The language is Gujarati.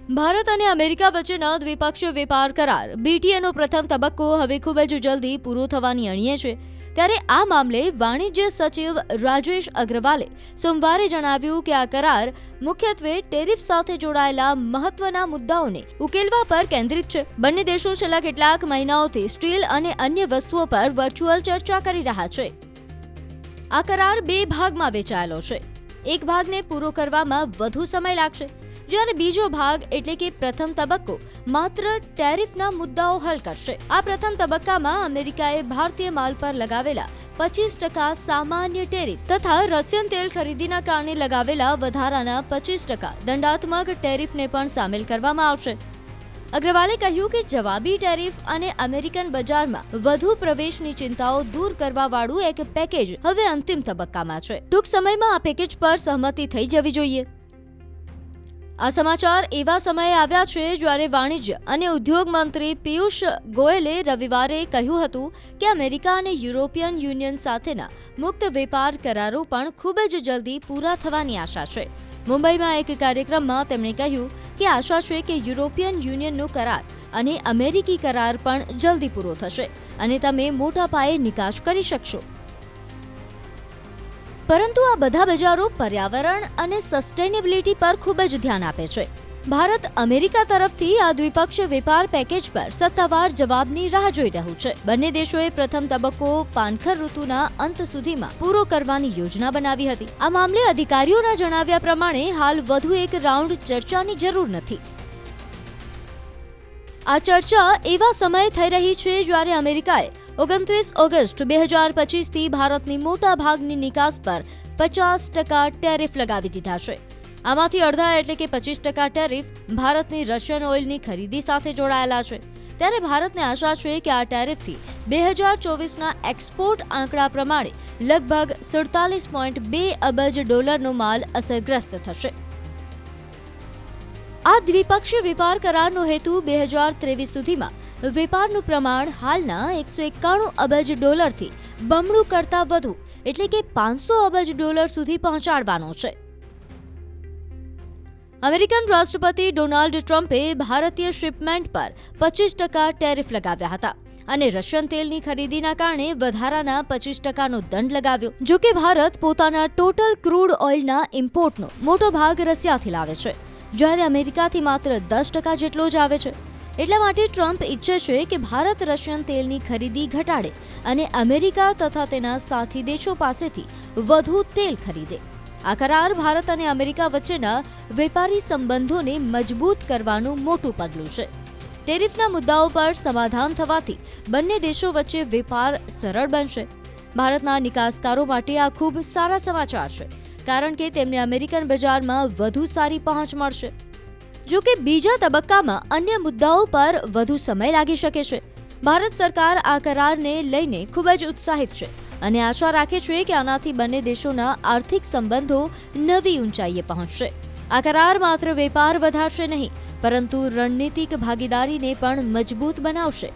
ભારત અને અમેરિકા વચ્ચેનો દ્વિપક્ષીય વેપાર કરાર BTAનો પ્રથમ તબક્કો હવે ખૂબ જ જલ્દી પૂરો થવાની અણીએ છે। ત્યારે આ મામલે વાણિજ્ય સચિવ રાજેશ અગ્રવાલે સોમવારે જણાવ્યું કે આ કરાર મુખ્યત્વે ટેરિફ સાથે જોડાયેલા મહત્વના મુદ્દાઓને ઉકેલવા પર કેન્દ્રિત છે। બંને દેશો છેલ્લા કેટલાક મહિનાઓથી સ્ટીલ અને અન્ય વસ્તુઓ પર વર્ચ્યુઅલ ચર્ચા કરી રહ્યા છે। આ કરાર બે ભાગમાં વહેંચાયેલો છે। એક ભાગને પૂરો કરવામાં વધુ સમય લાગશે, જ્યારે બીજો ભાગ એટલે કે પ્રથમ તબક્કો માત્ર ટેરિફના મુદ્દાઓ હલ કરશે। આ પ્રથમ તબક્કામાં અમેરિકાએ ભારતીય માલ પર લગાવેલા 25% સામાન્ય ટેરિફ તથા રશિયન તેલ ખરીદીના કારણે લગાવેલા વધારાના 25% દંડાત્મક ટેરિફને પણ સામેલ કરવામાં આવશે। અગ્રવાલે કહ્યું કે જવાબી ટેરિફ અને અમેરિકન બજારમાં વધુ પ્રવેશની ચિંતાઓ દૂર કરવાવાળું એક પેકેજ હવે અંતિમ તબક્કામાં છે। ટૂંક સમયમાં આ પેકેજ પર સહમતિ થઈ જવી જોઈએ। આ સમાચાર એવા સમયે આવ્યા છે જ્યારે વાણિજ્ય અને ઉદ્યોગ મંત્રી પિયુષ ગોયલે રવિવારે કહ્યું હતું કે અમેરિકા અને યુરોપિયન યુનિયન સાથેના મુક્ત વેપાર કરારો પણ ખૂબ જ જલ્દી પૂરા થવાની આશા છે। મુંબઈમાં એક કાર્યક્રમમાં તેમણે કહ્યું કે આશા છે કે યુરોપિયન યુનિયનનો કરાર અને અમેરિકી કરાર પણ જલ્દી પૂરો થશે અને તમે મોટા પાયે નિકાસ કરી શકશો। પરંતુ આ બધા બજારો પર્યાવરણ અને સસ્ટેનેબિલિટી પર ખૂબ જ ધ્યાન આપે છે। ભારત અમેરિકા તરફથી આ દ્વિપક્ષીય વેપાર પેકેજ પર સત્તાવાર જવાબની રાહ જોઈ રહ્યું છે। બંને દેશોએ પ્રથમ તબક્કો પાનખર ઋતુના અંત સુધીમાં પૂરો કરવાની યોજના બનાવી હતી। આ મામલે અધિકારીઓના જણાવ્યા પ્રમાણે હાલ વધુ એક રાઉન્ડ ચર્ચાની જરૂર નથી। આ ચર્ચા એવા સમયે થઈ રહી છે જ્યારે અમેરિકાએ 29 ઓગસ્ટ 2025થી ભારતની મોટા ભાગની નિકાસ પર 50% ટેરિફ લગાવી દીધા છે। આમાંથી અડધા એટલે કે 25% ટેરિફ ભારતની રશિયન ઓઇલની ખરીદી સાથે જોડાયેલા છે। ત્યારે ભારતને આશા છે કે આ ટેરિફથી 2024ના એક્સપોર્ટ આંકડા પ્રમાણે લગભગ 47.2 અબજ ડોલરનો માલ અસરગ્રસ્ત થશે। આ દ્વિપક્ષીય વેપાર કરારનો હેતુ 2023 સુધીમાં વેપારનું પ્રમાણ હાલના 191 અબજ ડોલરથી બમણું કરતાં વધુ એટલે કે 500 અબજ ડોલર સુધી પહોંચાડવાનો છે। અમેરિકન રાષ્ટ્રપતિ ડોનાલ્ડ ટ્રમ્પે ભારતીય શિપમેન્ટ પર 25% ટેરિફ લગાવ્યા હતા અને રશિયન તેલની ખરીદીના કારણે વધારાના 25%નો દંડ લગાવ્યો। જો કે ભારત પોતાના ટોટલ ક્રૂડ ઓઇલના ઇમ્પોર્ટનો મોટો ભાગ રશિયાથી લાવે છે, જ્યારે અમેરિકાથી માત્ર 10% જેટલો જ આવે છે। એટલા માટે ટ્રમ્પ ઈચ્છે છે કે ભારત રશિયન તેલની ખરીદી ઘટાડે અને અમેરિકા તથા તેના સાથી દેશો પાસેથી વધુ તેલ ખરીદે। આ કરાર ભારત અને અમેરિકા વચ્ચેના વેપારી સંબંધોને મજબૂત કરવાનું મોટું પગલું છે। ટેરિફના મુદ્દાઓ પર સમાધાન થવાથી બંને દેશો વચ્ચે વેપાર સરળ બનશે। ભારતના નિકાસકારો માટે આ ખૂબ સારા સમાચાર છે, કારણ કે તેમને અમેરિકન બજારમાં વધુ સારી પહોંચ મળશે। જો કે બીજા તબક્કામાં અન્ય મુદ્દાઓ પર વધુ સમય લાગી શકે છે। ભારત સરકાર આ કરારને લઈને ખૂબ જ ઉત્સાહિત છે અને આશા રાખે છે કે આનાથી બંને દેશોના આર્થિક સંબંધો નવી ઊંચાઈએ પહોંચશે। આ કરાર માત્ર વેપાર વધારશે નહીં, પરંતુ રણનીતિક ભાગીદારીને પણ મજબૂત બનાવશે।